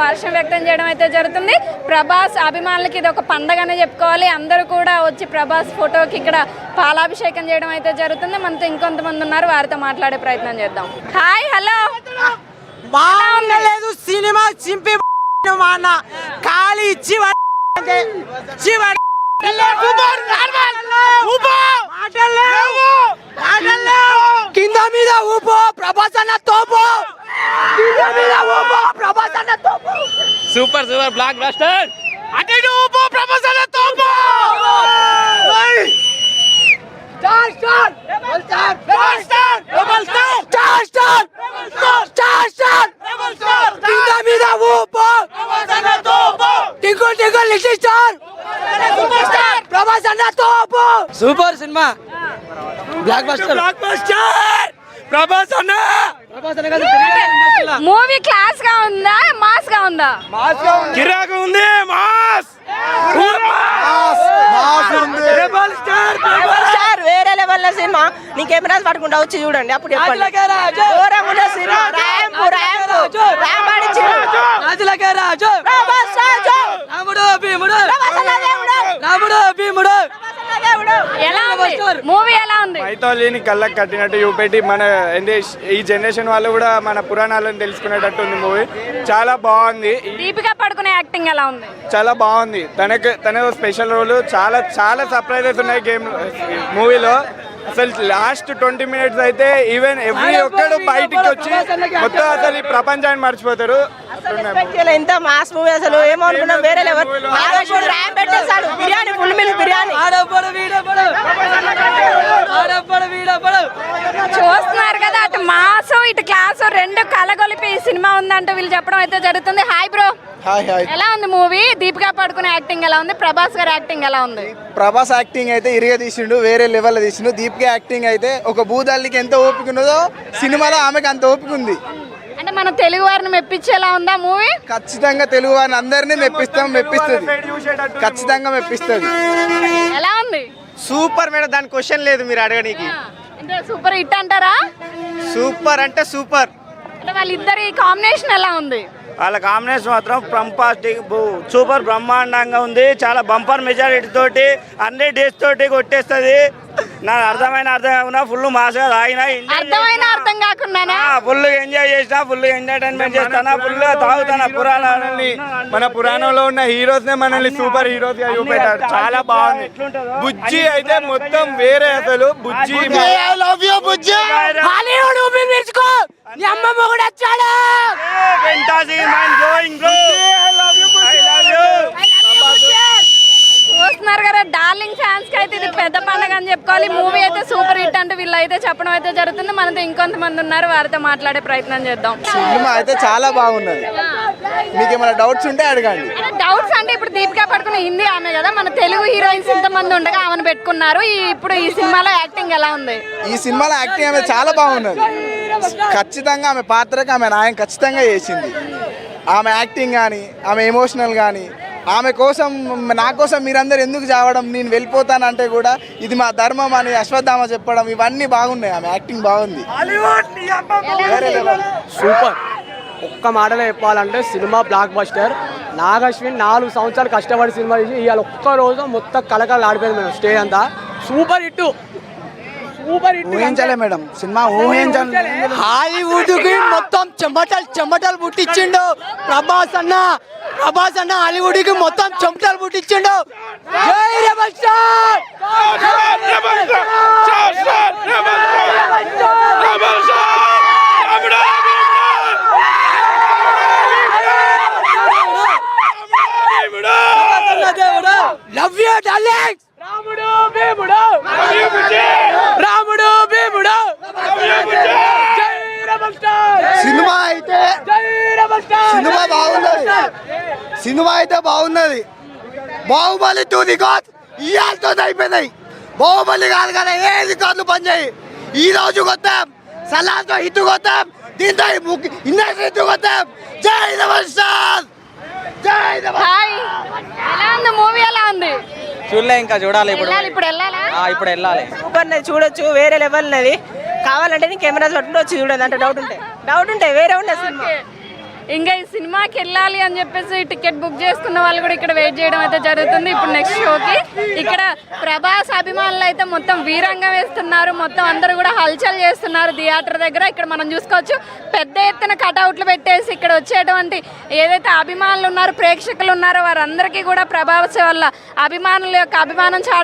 హర్షం వ్యక్తం చేయడం అయితే జరుగుతుంది. ప్రభాస్ అభిమానులకి ఇది ఒక పండగనే చెప్పుకోవాలి. అందరూ కూడా వచ్చి ప్రభాస్ ఫోటోకి ఇక్కడ పాలాభిషేకం చేయడం అయితే జరుగుతుంది. మనతో ఇంకొంతమంది ఉన్నారు, వారితో మాట్లాడే ప్రయత్నం చేద్దాం. Hi, hello. బాగుండలేదు సినిమా, చింపి ఖాళీ ఇచ్చి కింద మీద ఊపో ప్రభాస్ అన్న తోపు, కింద మీద ఊపో ప్రభాస్ అన్న తోపు. Super super blockbuster. అటు ఊపో ప్రభాస్ అన్న తోపు. Star star double star double star double star star star star star double star. కింద మీద ఊపో ప్రభాస్ అన్న తోపు. Twinkle twinkle little star super star Prabhas అన్న తోపు. సూపర్ సినిమా, blockbuster. Blockbuster Prabhas అన్న. మూవీ క్లాస్ గా ఉందా, మాస్ గా ఉందా? కిరాకు ఉంది, మాస్ వేరే లెవెల్ సినిమా. నీ కెమెరాస్ పట్టుకుంటా వచ్చి చూడండి, అప్పుడు చెప్పండి. మూవీ ఎలా ఉంది? మైథాలజీని కళ్ళకి కట్టినట్టు చూపెట్టి మన ఈ జనరేషన్ వాళ్ళు కూడా మన పురాణాలను తెలుసుకునేటట్టు ఉంది మూవీ. చాలా బాగుంది. దీపికా పడుకునే యాక్టింగ్ ఎలా ఉంది? చాలా బాగుంది. తన స్పెషల్ రోల్. చాలా చాలా సర్ప్రైజెస్ ఉన్నాయి గేమ్ మూవీలో. అసలు లాస్ట్ 20 minutes అయితే ఈవెన్ ఎవ్రీ ఒక్కడు బయటికి వచ్చి మొత్తం అసలు ఈ ప్రపంచాన్ని మర్చిపోతారు. ఎంత మాస్ మూవీ అసలు, ఏమో అనుకున్నాం వేరే లెవెల్. పెట్టేశాడు బిర్యానీ, ఫుల్ మిల్క్ బిర్యానీ. చూస్తున్నారు కదా, అటు మాస్ ఇటు క్లాస్ రెండు కలగొలిపి ఈ సినిమా ఉందంటూ వీళ్ళు చెప్పడం అయితే జరుగుతుంది. Hi bro. ఎలా ఉంది మూవీ? దీపికా పడుకునే యాక్టింగ్ ఎలా ఉంది? ప్రభాస్ గారి యాక్టింగ్ ఎలా ఉంది? ప్రభాస్ యాక్టింగ్ అయితే ఇరిగా తీసిండు, వేరే లెవెల్లో తీసిండు. దీపికా యాక్టింగ్ అయితే ఒక భూదాల్లికి ఎంత ఓపిక ఉన్నదో సినిమాలో ఆమెకి అంత ఓపిక ఉంది. అంటే మన తెలుగు వారిని మెప్పించేలా ఉందా మూవీ? ఖచ్చితంగా తెలుగు వారిని అందరినీ మెప్పిస్తుంది, ఖచ్చితంగా మెప్పిస్తుంది. ఎలా ఉంది? సూపర్ మేడం, దాని క్వశ్చన్ లేదు మీరు అడగడానికి. అంటే సూపర్ హిట్ అంటారా? సూపర్ అంటే సూపర్. అంటే వాళ్ళిద్దరి కాంబినేషన్ ఎలా ఉంది? వాళ్ళ కాంబినేషన్ మాత్రం ఫంటాస్టిక్, సూపర్ బ్రహ్మాండంగా ఉంది. చాలా బంపర్ మెజారిటీ తోటి 100 days తోటి కొట్టేస్తుంది. నాకు అర్థం ఫుల్ మాస్గా తాగినా, అర్థం కాకుండా ఫుల్ ఎంజాయ్ చేసినా, ఫుల్ ఎంటర్టైన్మెంట్ చేస్తానా, ఫుల్ తాగుతానా. పురాణాలని మన పురాణంలో ఉన్న హీరోస్ నే మనల్ని సూపర్ హీరోస్ గా చూపెట్టారు. చాలా బాగుంది. బుజ్జి అయితే మొత్తం వేరే. అసలు బుజ్జి చూస్తున్నారు కదా, డార్లింగ్ ఫ్యాన్స్ కి అయితే ఇది పెద్ద పండుగ అని చెప్పుకోవాలి. మూవీ అయితే సూపర్ హిట్ అంటే వీళ్ళు అయితే చెప్పడం అయితే జరుగుతుంది. మనతో ఇంకొంతమంది ఉన్నారు, వారితో మాట్లాడే ప్రయత్నం చేద్దాం. సినిమా అయితే చాలా బాగున్నది. మీకు ఏమైనా డౌట్స్ ఉంటే అడగండి. డౌట్స్ అంటే ఇప్పుడు దీపికా పడుకునే హిందీ ఆమె కదా, మన తెలుగు హీరోయిన్స్ ఇంతమంది ఉండగా ఆమెను పెట్టుకున్నారు. ఇప్పుడు ఈ సినిమాలో యాక్టింగ్ ఎలా ఉంది? ఈ సినిమాలో యాక్టింగ్ ఆమె చాలా బాగున్నది. ఖచ్చితంగా ఆమె పాత్రకి ఆమె న్యాయం ఖచ్చితంగా చేసింది. ఆమె యాక్టింగ్ కానీ, ఆమె ఎమోషనల్ కానీ, ఆమె కోసం నా కోసం మీరందరూ ఎందుకు చావడం, నేను వెళ్ళిపోతానంటే కూడా ఇది మా ధర్మం అని అశ్వత్థామ చెప్పడం, ఇవన్నీ బాగున్నాయి. ఆమె యాక్టింగ్ బాగుంది. సూపర్. ఒక్క మాటలో చెప్పాలంటే సినిమా బ్లాక్ బస్టర్. నాగశ్విన్ 4 సంవత్సరాలు కష్టపడి సినిమా తీసి ఇవాళ ఒక్క రోజు మొత్తం కలకలు ఆడిపోయింది మేడం. స్టేజ్ అంతా సూపర్ హిట్. ఊహించలే మేడం సినిమా, ఊహించలే. హాలీవుడ్ కి మొత్తం చెమటలు పుట్టించిండు ప్రభాస్ అన్న హాలీవుడ్ కి మొత్తం చెమటలు పుట్టించిండు. జై rebel star. Love you darlings. రాముడు భీముడు. సినిమా అయితే సినిమా అయితే బాగున్నది. బాహుబలి 2 రికార్డ్ ఇయాలతో అయిపోయినాయి. బాహుబలి కాదు కదా, ఏ రికార్డులు పనిచేయి. ఈ రోజు కొత్తాం, సలార్తో హిట్ కొత్తాం, దీంతో ఇండస్ట్రీ హిట్ కొత్తాం. జై రెబల్ స్టార్. మూవీ ఎలా ఉంది? చూడలే, ఇంకా చూడాలి. ఇప్పుడు వెళ్ళాలి. సూపర్ చూడొచ్చు, వేరే లెవెల్ నది. కావాలంటే నీ కెమెరాస్ పట్టుకుంటూ వచ్చి చూడండి. అంటే డౌట్ ఉంటే వేరే ఉండే సినిమా. ఇంకా ఈ సినిమాకి వెళ్ళాలి అని చెప్పేసి టికెట్ బుక్ చేసుకున్న వాళ్ళు కూడా ఇక్కడ వెయిట్ చేయడం అయితే జరుగుతుంది. ఇప్పుడు నెక్స్ట్ షోకి ఇక్కడ ప్రభాస్ అభిమానులు అయితే మొత్తం వీరంగం వేస్తున్నారు, మొత్తం అందరూ కూడా హల్చల్ చేస్తున్నారు థియేటర్ దగ్గర. ఇక్కడ మనం చూసుకోవచ్చు పెద్ద ఎత్తున కటౌట్లు పెట్టేసి ఇక్కడ వచ్చేటువంటి ఏదైతే అభిమానులు ఉన్నారో, ప్రేక్షకులు ఉన్నారో వారందరికీ కూడా ప్రభాస్ వల్ల అభిమానుల యొక్క అభిమానం